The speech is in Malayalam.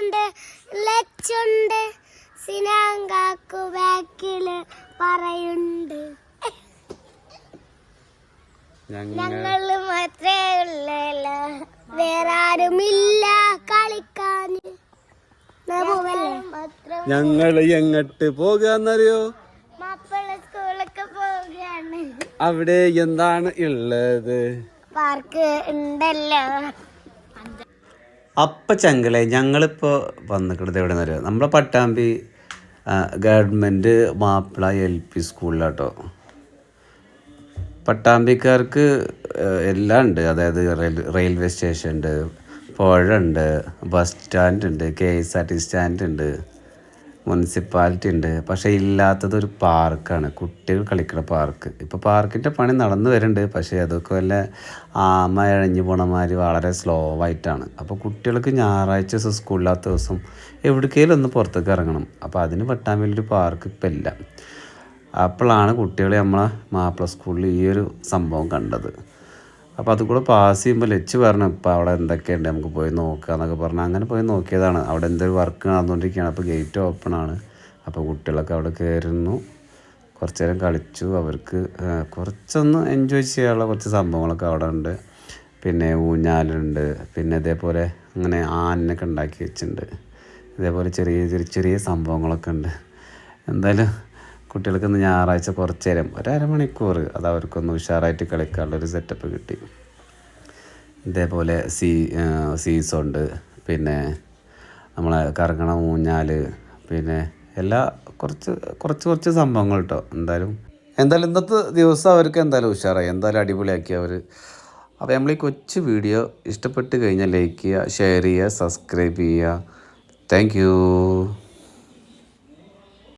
ഉണ്ട് ലച്ചുണ്ട് സിനാങ്കാക്കു ബാക്കില് പറയുണ്ട് ഞങ്ങള് മാത്രമേ ഉള്ളല്ലോ വേറെ ആരുമില്ല കളിക്കാൻ. ഞങ്ങള് എങ്ങട്ട് പോകാന്നറിയോ? മക്കള് സ്കൂളൊക്കെ പോവുകയാണ്. അവിടെ എന്താണ് ഉള്ളത്? പാർക്ക് ഉണ്ടല്ലോ. അപ്പ ചങ്കളെ ഞങ്ങളിപ്പോൾ വന്നിക്കുന്നത് എവിടെ നിന്നറിയോ? നമ്മളെ പട്ടാമ്പി ഗവൺമെൻറ് മാപ്പിള LP സ്കൂളിലാട്ടോ. പട്ടാമ്പിക്കാർക്ക് എല്ലാം ഉണ്ട്. അതായത് റെയിൽവേ സ്റ്റേഷൻ ഉണ്ട്, പുഴ ഉണ്ട്, ബസ് സ്റ്റാൻഡ് ഉണ്ട്, KSRTC സ്റ്റാൻഡ് ഉണ്ട്, മുനിസിപ്പാലിറ്റി ഉണ്ട്. പക്ഷേ ഇല്ലാത്തതൊരു പാർക്കാണ്, കുട്ടികൾ കളിക്കുന്ന പാർക്ക്. ഇപ്പോൾ പാർക്കിൻ്റെ പണി നടന്നു വരുന്നുണ്ട്. പക്ഷേ അതൊക്കെ വല്ല ആമ ഇഴഞ്ഞു പോണമാതിരി വളരെ സ്ലോ ആയിട്ടാണ്. അപ്പോൾ കുട്ടികൾക്ക് ഞായറാഴ്ച ദിവസം സ്കൂളില്ലാത്ത ദിവസം എവിടേക്കെങ്കിലും ഒന്ന് പുറത്തേക്ക് ഇറങ്ങണം. അപ്പോൾ അതിന് പട്ടാമ്പിയിലൊരു പാർക്ക് ഇപ്പം ഇല്ല. അപ്പോഴാണ് കുട്ടികൾ നമ്മളെ മാപ്പിള സ്കൂളിൽ ഈ ഒരു സംഭവം കണ്ടത്. അപ്പോൾ അത് കൂടെ പാസ് ചെയ്യുമ്പോൾ ലച്ച് പറഞ്ഞു ഇപ്പോൾ അവിടെ എന്തൊക്കെയുണ്ട് നമുക്ക് പോയി നോക്കുക എന്നൊക്കെ പറഞ്ഞു. അങ്ങനെ പോയി നോക്കിയതാണ്. അവിടെ എന്തൊരു വർക്ക് നടന്നുകൊണ്ടിരിക്കുകയാണ്. അപ്പോൾ ഗേറ്റ് ഓപ്പണാണ്. അപ്പോൾ കുട്ടികളൊക്കെ അവിടെ കയറുന്നു, കുറച്ച് നേരം കളിച്ചു. അവർക്ക് കുറച്ചൊന്ന് എൻജോയ് ചെയ്യാനുള്ള കുറച്ച് സംഭവങ്ങളൊക്കെ അവിടെ ഉണ്ട്. പിന്നെ ഊഞ്ഞാലുണ്ട്, പിന്നെ ഇതേപോലെ അങ്ങനെ ആനയൊക്കെ ഉണ്ടാക്കി വെച്ചിട്ടുണ്ട്. ഇതേപോലെ ചെറിയ സംഭവങ്ങളൊക്കെ ഉണ്ട്. എന്തായാലും കുട്ടികൾക്കൊന്ന് ഞായറാഴ്ച കുറച്ച് നേരം ഒരു അരമണിക്കൂർ അത് അവർക്കൊന്ന് ഉഷാറായിട്ട് കളിക്കാനുള്ളൊരു സെറ്റപ്പ് കിട്ടി. ഇതേപോലെ സീസോണ്ട്, പിന്നെ നമ്മളെ കറങ്ങണ ഊഞ്ഞാൽ, പിന്നെ എല്ലാ കുറച്ച് സംഭവങ്ങൾ കേട്ടോ. എന്തായാലും ഇന്നത്തെ ദിവസം അവർക്ക് എന്തായാലും ഉഷാറായി, എന്തായാലും അടിപൊളിയാക്കി അവർ. അപ്പോൾ നമ്മൾ ഈ കൊച്ചു വീഡിയോ ഇഷ്ടപ്പെട്ട് കഴിഞ്ഞാൽ ലൈക്ക് ചെയ്യുക, ഷെയർ ചെയ്യുക, സബ്സ്ക്രൈബ് ചെയ്യുക. Thank you.